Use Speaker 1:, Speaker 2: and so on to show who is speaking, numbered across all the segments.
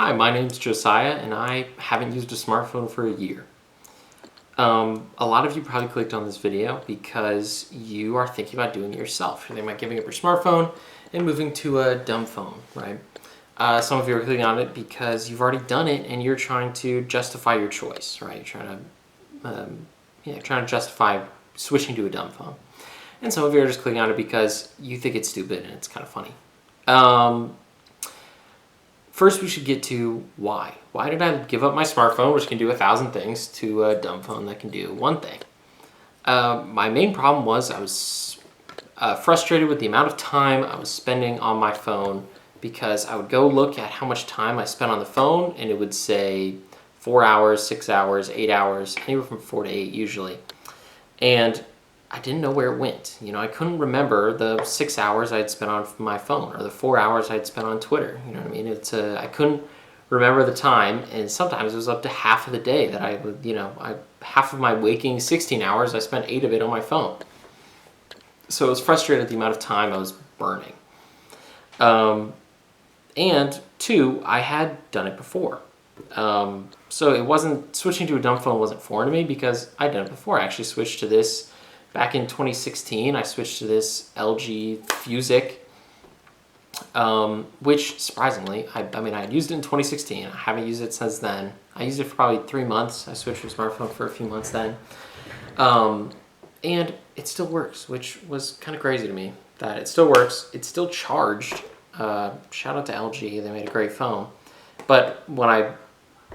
Speaker 1: Hi, my name's Josiah, and I haven't used a smartphone for a year. A lot of you probably clicked on this video because you are thinking about doing it yourself. You're thinking about giving up your smartphone and moving to a dumb phone, right? Some of you are clicking on it because you've already done it and you're trying to justify your choice, right? Trying to justify switching to a dumb phone. And some of you are just clicking on it because you think it's stupid and it's kind of funny. First, we should get to why. Why did I give up my smartphone, which can do 1,000 things, to a dumb phone that can do one thing? My main problem was I was frustrated with the amount of time I was spending on my phone because I would go look at how much time I spent on the phone, and it would say 4 hours, 6 hours, 8 hours, anywhere from 4 to 8 usually. And I didn't know where it went. I couldn't remember the 6 hours I had spent on my phone or the 4 hours I had spent on Twitter. You know what I mean? I couldn't remember the time, and sometimes it was up to half of the day that I would, half of my waking 16 hours, I spent 8 of it on my phone. So I was frustrated at the amount of time I was burning. And two, I had done it before. So it wasn't, switching to a dumb phone wasn't foreign to me because I'd done it before. I actually switched to this back in 2016. I switched to this LG Fusic, which surprisingly, I had used it in 2016. I haven't used it since then. I used it for probably 3 months. I switched to a smartphone for a few months then. And it still works, which was kind of crazy to me that it still works. It's still charged. Shout out to LG. They made a great phone. But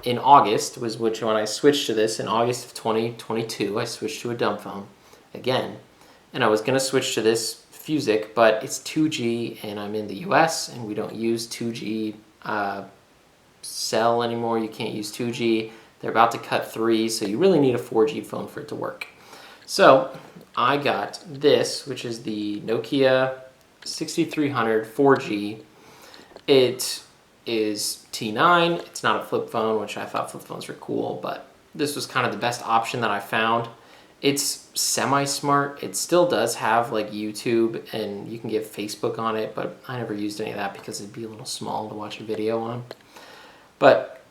Speaker 1: in August was when I switched to this, in August of 2022, I switched to a dumb phone again. And I was going to switch to this Fusic, but it's 2G and I'm in the US and we don't use 2G cell anymore. You can't use 2G. They're about to cut 3, so you really need a 4G phone for it to work. So I got this, which is the Nokia 6300 4G. It is T9. It's not a flip phone, which I thought flip phones were cool, but this was kind of the best option that I found. It's semi-smart. It still does have like YouTube and you can get Facebook on it, but I never used any of that because it'd be a little small to watch a video on. But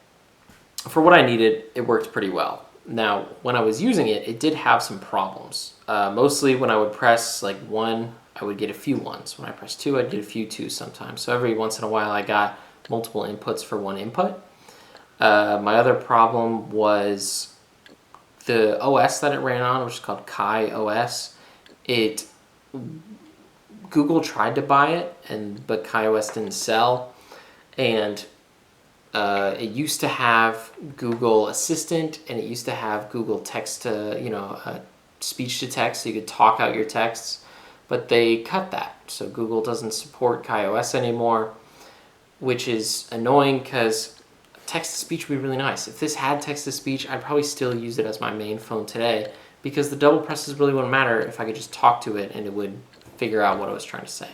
Speaker 1: for what I needed, it worked pretty well. Now, when I was using it, it did have some problems. Mostly when I would press like 1, I would get a few 1s. When I pressed 2, I'd get a few 2s sometimes. So every once in a while, I got multiple inputs for one input. My other problem was the OS that it ran on, which is called Kai OS. Google tried to buy it, but Kai OS didn't sell. And it used to have Google Assistant, and it used to have Google text to, speech to text, so you could talk out your texts. But they cut that, so Google doesn't support Kai OS anymore, which is annoying because text-to-speech would be really nice. If this had text-to-speech, I'd probably still use it as my main phone today because the double presses really wouldn't matter if I could just talk to it and it would figure out what I was trying to say.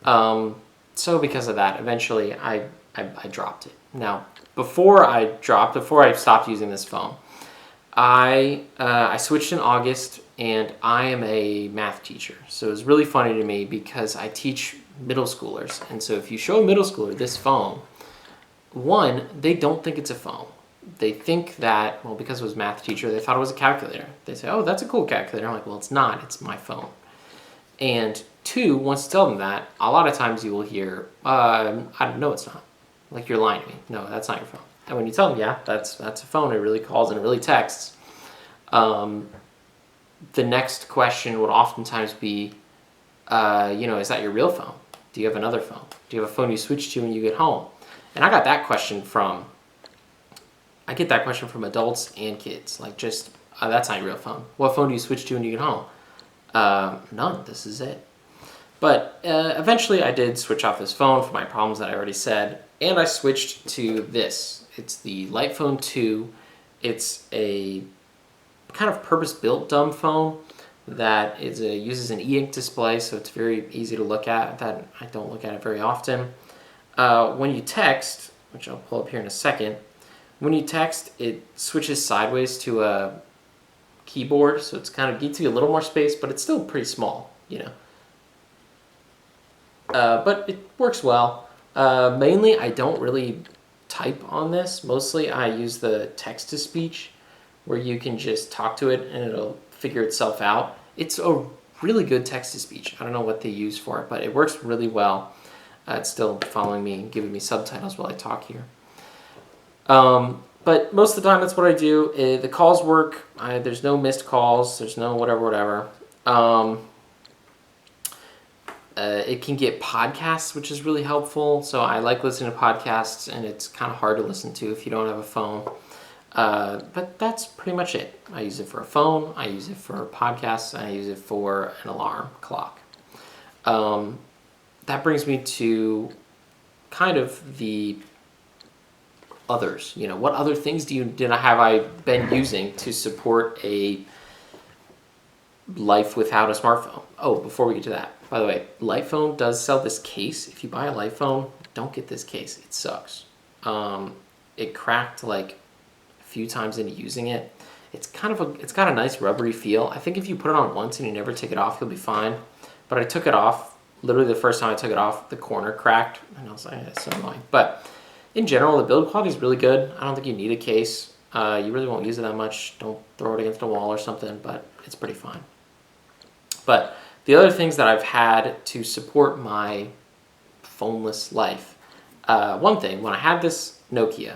Speaker 1: So because of that, eventually I dropped it. Now, before I stopped using this phone, I switched in August, and I am a math teacher. So it was really funny to me because I teach middle schoolers. And so if you show a middle schooler this phone, one, they don't think it's a phone. They think that, well, because it was a math teacher, they thought it was a calculator. They say, oh, that's a cool calculator. I'm like, well, it's not. It's my phone. And two, once you tell them that, a lot of times you will hear, I don't know, it's not. Like, you're lying to me. No, that's not your phone. And when you tell them, yeah, that's a phone. It really calls and it really texts. The next question would oftentimes be, is that your real phone? Do you have another phone? Do you have a phone you switch to when you get home? And I get that question from adults and kids. Like, just, that's not your real phone. What phone do you switch to when you get home? None. This is it. But eventually I did switch off this phone for my problems that I already said, and I switched to this. It's the Light Phone 2. It's a kind of purpose-built dumb phone that uses an e-ink display, so it's very easy to look at. That I don't look at it very often. When you text, which I'll pull up here in a second, when you text, it switches sideways to a keyboard, so it's kind of gives you a little more space, but it's still pretty small, But it works well. Mainly, I don't really type on this. Mostly I use the text-to-speech, where you can just talk to it and it'll figure itself out. It's a really good text-to-speech. I don't know what they use for it, but it works really well. It's still following me and giving me subtitles while I talk here. But most of the time, that's what I do. The calls work. There's no missed calls. There's no whatever. It can get podcasts, which is really helpful. So I like listening to podcasts, and it's kind of hard to listen to if you don't have a phone. But that's pretty much it. I use it for a phone. I use it for podcasts. And I use it for an alarm clock. That brings me to kind of the others. What other things have I been using to support a life without a smartphone? Oh, before we get to that, by the way, Lightphone does sell this case. If you buy a Lightphone, don't get this case. It sucks. It cracked like a few times into using it. It's got a nice rubbery feel. I think if you put it on once and you never take it off, you'll be fine. But I took it off. Literally the first time I took it off, the corner cracked, and I was like, that's so annoying. But in general, the build quality is really good. I don't think you need a case. You really won't use it that much. Don't throw it against a wall or something, but it's pretty fine. But the other things that I've had to support my phoneless life, one thing, when I had this Nokia,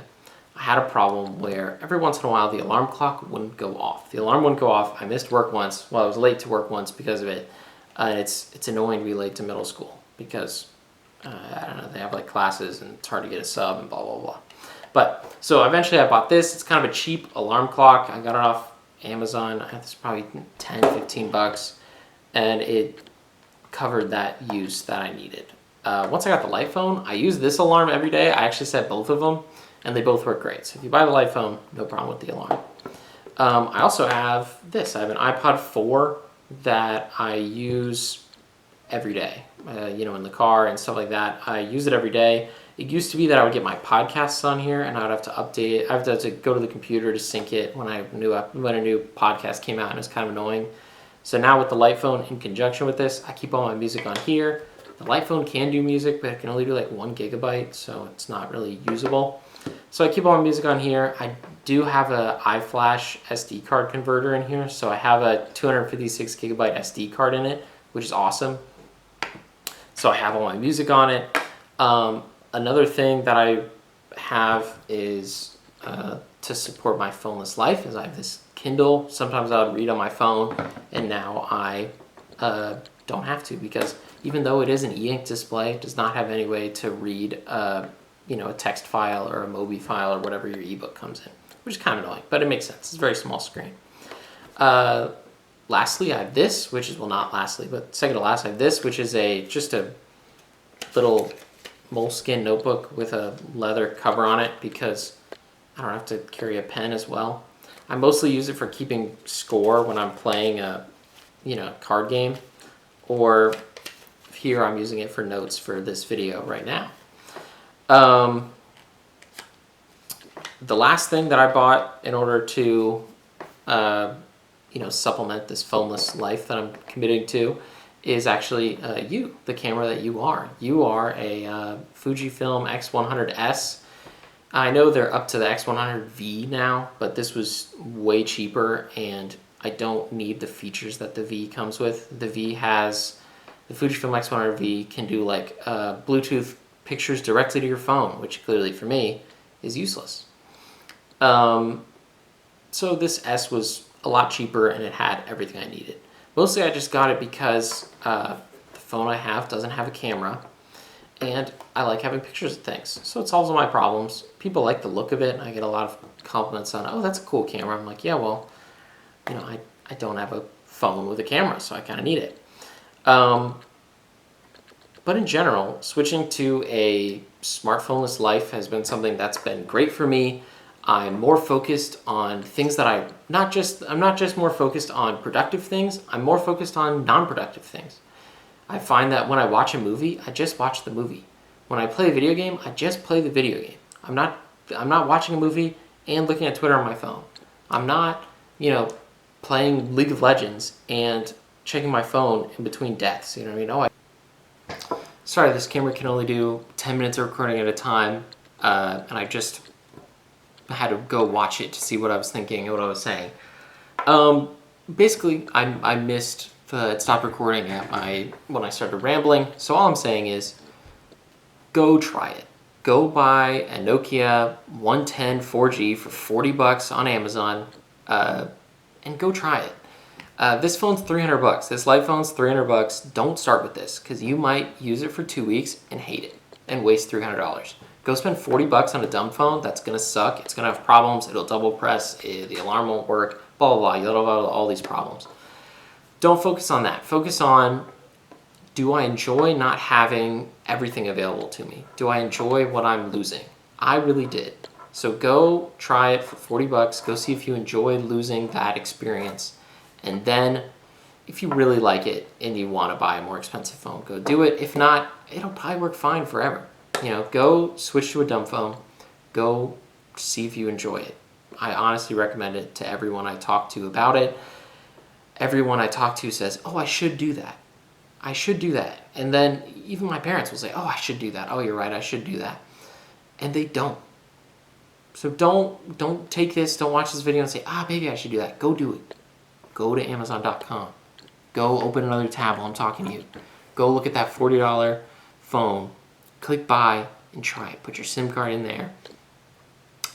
Speaker 1: I had a problem where every once in a while the alarm clock wouldn't go off. The alarm wouldn't go off. I missed work once. Well, I was late to work once because of it. It's annoying to be late to middle school because, I don't know, they have like classes and it's hard to get a sub and blah, blah, blah. But, so eventually I bought this. It's kind of a cheap alarm clock. I got it off Amazon. I had this probably 10, 15 bucks. And it covered that use that I needed. Once I got the Lightphone, I use this alarm every day. I actually set both of them, and they both work great. So if you buy the Lightphone, no problem with the alarm. I also have this. I have an iPod 4 that I use every day, in the car and stuff like that. I use it every day. It used to be that I would get my podcasts on here, and I would have to update it. I would have to go to the computer to sync it when a new podcast came out, and it was kind of annoying. So now with the Lightphone in conjunction with this, I keep all my music on here. The Lightphone can do music, but it can only do like 1 gigabyte, so it's not really usable. So I keep all my music on here. I do have a iFlash SD card converter in here, so I have a 256 gigabyte SD card in it, which is awesome. So I have all my music on it. Another thing that I have is to support my phoneless life is I have this Kindle. Sometimes I would read on my phone, and now I don't have to, because even though it is an e-ink display, it does not have any way to read a text file or a Mobi file or whatever your ebook comes in, which is kind of annoying, but it makes sense. It's a very small screen. Lastly, I have this, which is, well, not lastly, but second to last, I have this, which is just a little moleskin notebook with a leather cover on it, because I don't have to carry a pen as well. I mostly use it for keeping score when I'm playing a card game, or here I'm using it for notes for this video right now. The last thing that I bought in order to supplement this phoneless life that I'm committing to is actually the camera that you are. You are a Fujifilm X100S. I know they're up to the X100V now, but this was way cheaper, and I don't need the features that the V comes with. The Fujifilm X100V can do like Bluetooth pictures directly to your phone, which clearly for me is useless. So this S was a lot cheaper, and it had everything I needed. Mostly I just got it because the phone I have doesn't have a camera, and I like having pictures of things. So it solves all my problems. People like the look of it. I get a lot of compliments on, oh, that's a cool camera. I'm like, yeah, well, I don't have a phone with a camera, so I kind of need it. But in general, switching to a smartphoneless life has been something that's been great for me. I'm more focused on things that I'm not just more focused on productive things, I'm more focused on non-productive things. I find that when I watch a movie, I just watch the movie. When I play a video game, I just play the video game. I'm not watching a movie and looking at Twitter on my phone. I'm not, playing League of Legends and checking my phone in between deaths. You know what I mean? Sorry, this camera can only do 10 minutes of recording at a time. and I just had to go watch it to see what I was thinking and what I was saying. Basically, I missed it stopped recording when I started rambling. So all I'm saying is, go try it. Go buy a Nokia 110 4G for $40 on Amazon, and go try it. This phone's $300. This light phone's $300. Don't start with this, because you might use it for 2 weeks and hate it and waste $300. Go spend $40 on a dumb phone that's gonna suck. It's gonna have problems. It'll double press. The alarm won't work. Blah blah blah. You'll have all these problems. Don't focus on that. Focus on, do I enjoy not having everything available to me? Do I enjoy what I'm losing? I really did. So go try it for $40. Go see if you enjoy losing that experience. And then if you really like it and you want to buy a more expensive phone, go do it. If not, it'll probably work fine forever. Go switch to a dumb phone. Go see if you enjoy it. I honestly recommend it to everyone I talk to about it. Everyone I talk to says, oh, I should do that. I should do that. And then even my parents will say, oh, I should do that. Oh, you're right, I should do that. And they don't. So don't take this, don't watch this video and say, maybe I should do that. Go do it. Go to Amazon.com. Go open another tab while I'm talking to you. Go look at that $40 phone. Click buy and try it. Put your SIM card in there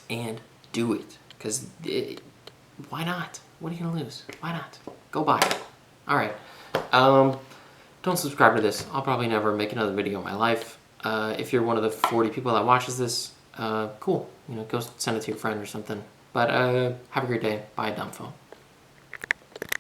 Speaker 1: and do it. Because why not? What are you going to lose? Why not? Go buy it. All right. Don't subscribe to this. I'll probably never make another video in my life. If you're one of the 40 people that watches this, cool. Go send it to your friend or something. But have a great day. Buy a dumb phone.